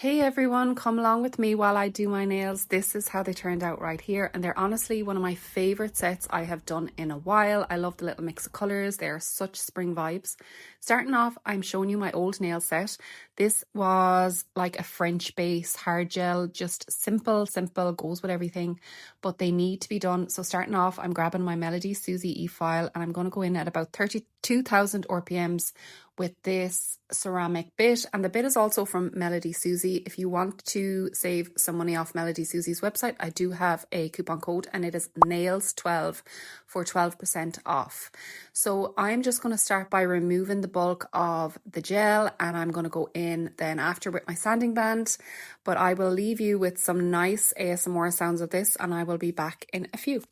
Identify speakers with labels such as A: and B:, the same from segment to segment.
A: Hey everyone, come along with me while I do my nails. This is how they turned out right here, and they're honestly one of my favorite sets I have done in a while. I love the little mix of colors. They are such spring vibes. Starting off, I'm showing you my old nail set. This was like a French base hard gel, just simple, goes with everything, but they need to be done. So starting off, I'm grabbing my Melody Susie e-file and I'm going to go in at about 32,000 RPMs with this ceramic bit, and the bit is also from Melody Susie. If you want to save some money off Melody Susie's website, I do have a coupon code and it is nails12 for 12% off. So I'm just going to start by removing the bulk of the gel, and I'm going to go in then after with my sanding band, but I will leave you with some nice ASMR sounds of this and I will be back in a few.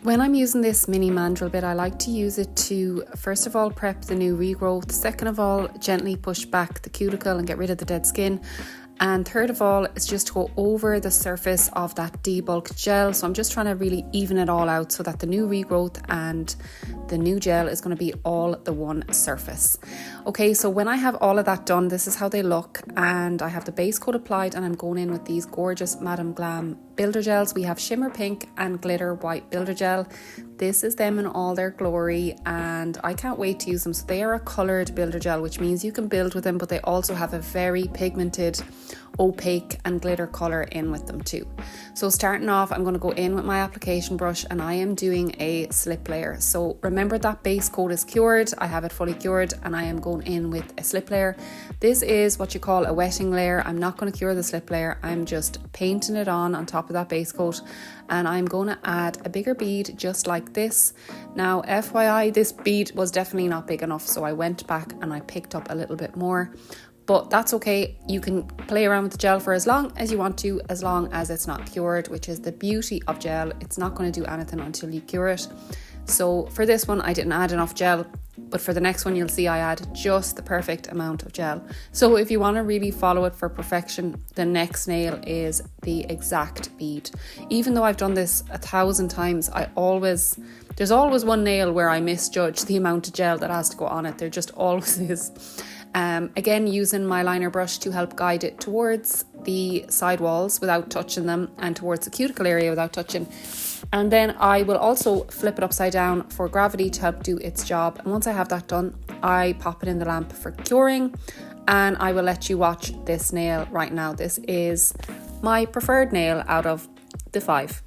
A: When I'm using this mini mandrel bit, I like to use it to, first of all, prep the new regrowth. Second of all, gently push back the cuticle and get rid of the dead skin. And third of all, it's just to go over the surface of that debulked gel. So I'm just trying to really even it all out so that the new regrowth and the new gel is going to be all the one surface. Okay, so when I have all of that done, this is how they look. And I have the base coat applied and I'm going in with these gorgeous Madame Glam builder gels. We have shimmer pink and glitter white builder gel. This is them in all their glory and I can't wait to use them. So they are a coloured builder gel, which means you can build with them, but they also have a very pigmented, opaque and glitter colour in with them too. So starting off, I'm going to go in with my application brush and I am doing a slip layer. So remember that base coat is cured. I have it fully cured and I am going in with a slip layer. This is what you call a wetting layer. I'm not going to cure the slip layer. I'm just painting it on top of that base coat, and I'm going to add a bigger bead just like this. Now FYI, this bead was definitely not big enough, so I went back and I picked up a little bit more, but that's okay. You can play around with the gel for as long as you want to, as long as it's not cured, which is the beauty of gel. It's not going to do anything until you cure it. So for this one, I didn't add enough gel, but for the next one, you'll see I add just the perfect amount of gel. So if you want to really follow it for perfection, the next nail is the exact bead. Even though I've done this 1,000 times, there's always one nail where I misjudge the amount of gel that has to go on it. There just always is. Again, using my liner brush to help guide it towards the side walls without touching them and towards the cuticle area without touching. And then I will also flip it upside down for gravity to help do its job. And once I have that done, I pop it in the lamp for curing and I will let you watch this nail right now. This is my preferred nail out of the 5.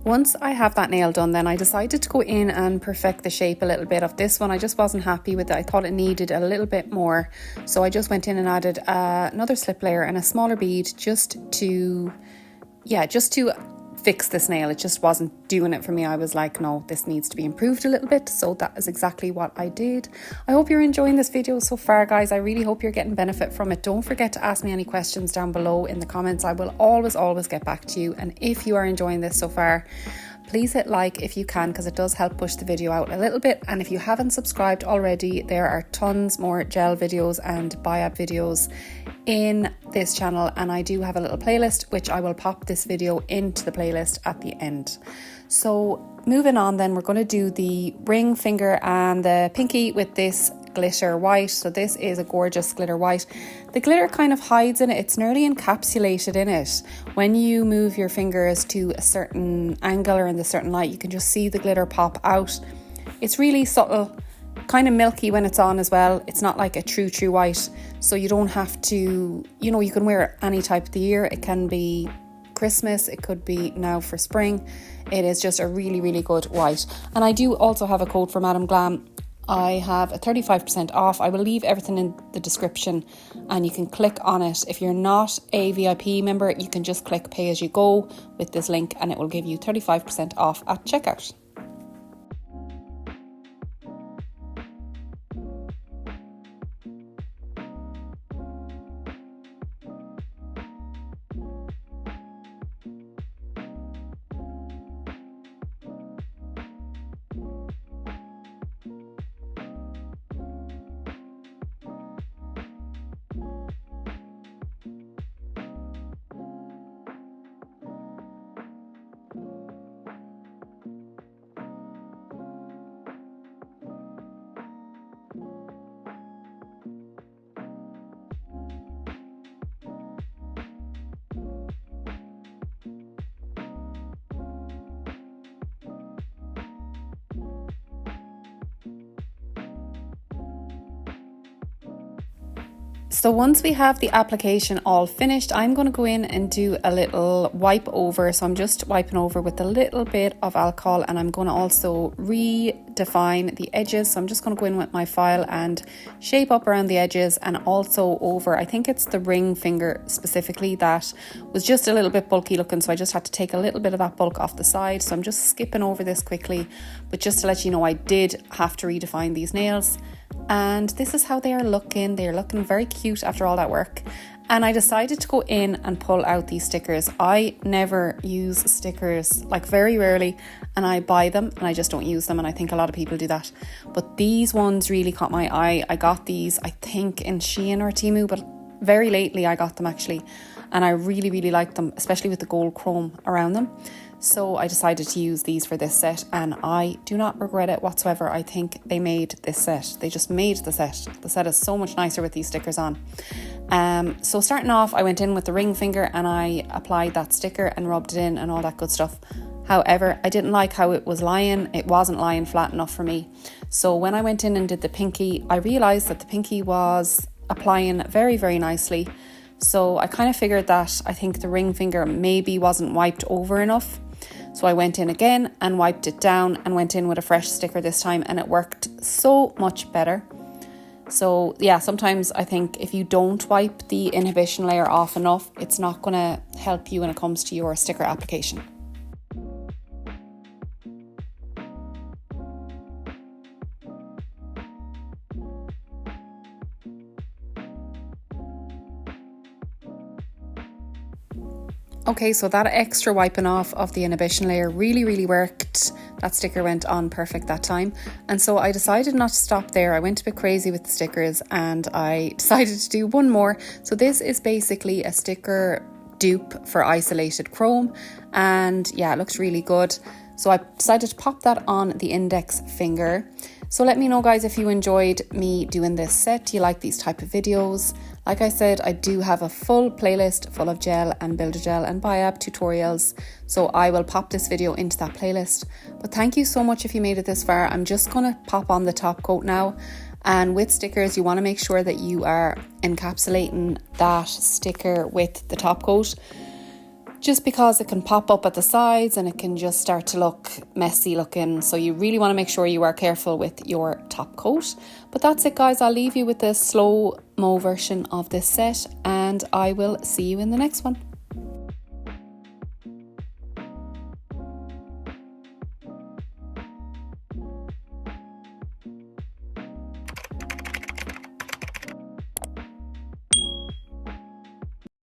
A: Once I have that nail done, then I decided to go in and perfect the shape a little bit of this one. I just wasn't happy with it. I thought it needed a little bit more. So I just went in and added another slip layer and a smaller bead just to fix this nail. It just wasn't doing it for me. I was like, no, this needs to be improved a little bit. So that is exactly what I did. I hope you're enjoying this video so far, guys. I really hope you're getting benefit from it. Don't forget to ask me any questions down below in the comments. I will always get back to you. And if you are enjoying this so far, please hit like if you can, because it does help push the video out a little bit. And if you haven't subscribed already, there are tons more gel videos and biab videos in this channel, and I do have a little playlist which I will pop this video into the playlist at the end. So moving on, then we're going to do the ring finger and the pinky with this glitter white. So this is a gorgeous glitter white. The glitter kind of hides in it. It's nearly encapsulated in it. When you move your fingers to a certain angle or in the certain light, you can just see the glitter pop out. It's really subtle, kind of milky when it's on as well. It's not like a true white, so you don't have to, you can wear it any type of the year. It can be Christmas, it could be now for spring. It is just a really good white. And I do also have a code for Madam Glam. I have a 35% off. I will leave everything in the description and you can click on it. If you're not a VIP member, you can just click pay as you go with this link and it will give you 35% off at checkout. So once we have the application all finished, I'm going to go in and do a little wipe over. So I'm just wiping over with a little bit of alcohol, and I'm going to also redefine the edges. So I'm just going to go in with my file and shape up around the edges and also over. I think it's the ring finger specifically that was just a little bit bulky looking. So I just had to take a little bit of that bulk off the side. So I'm just skipping over this quickly, but just to let you know, I did have to redefine these nails. And this is how they are looking. They're looking very cute after all that work. And I decided to go in and pull out these stickers. I never use stickers, like very rarely, and I buy them and I just don't use them, and I think a lot of people do that. But these ones really caught my eye. I got these, I think, in Shein or Temu, but very lately I got them actually. And I really like them, especially with the gold chrome around them. So I decided to use these for this set, and I do not regret it whatsoever. I think they made this set. They just made the set. The set is so much nicer with these stickers on. So starting off, I went in with the ring finger and I applied that sticker and rubbed it in and all that good stuff. However, I didn't like how it was lying. It wasn't lying flat enough for me. So when I went in and did the pinky, I realised that the pinky was applying very nicely. So I kind of figured that I think the ring finger maybe wasn't wiped over enough. So I went in again and wiped it down and went in with a fresh sticker this time, and it worked so much better. So yeah, sometimes I think if you don't wipe the inhibition layer off enough, it's not going to help you when it comes to your sticker application. Okay, so that extra wiping off of the inhibition layer really worked. That sticker went on perfect that time. And so I decided not to stop there. I went a bit crazy with the stickers and I decided to do one more. So this is basically a sticker dupe for isolated chrome. And yeah, it looks really good. So I decided to pop that on the index finger. So let me know, guys, if you enjoyed me doing this set. Do you like these type of videos? Like I said, I do have a full playlist full of gel and Build-A-Gel and biab tutorials. So I will pop this video into that playlist. But thank you so much if you made it this far. I'm just going to pop on the top coat now. And with stickers, you want to make sure that you are encapsulating that sticker with the top coat. just because it can pop up at the sides and it can just start to look messy looking. So you really want to make sure you are careful with your top coat. But that's it, guys. I'll leave you with the slow-mo version of this set, and I will see you in the next one.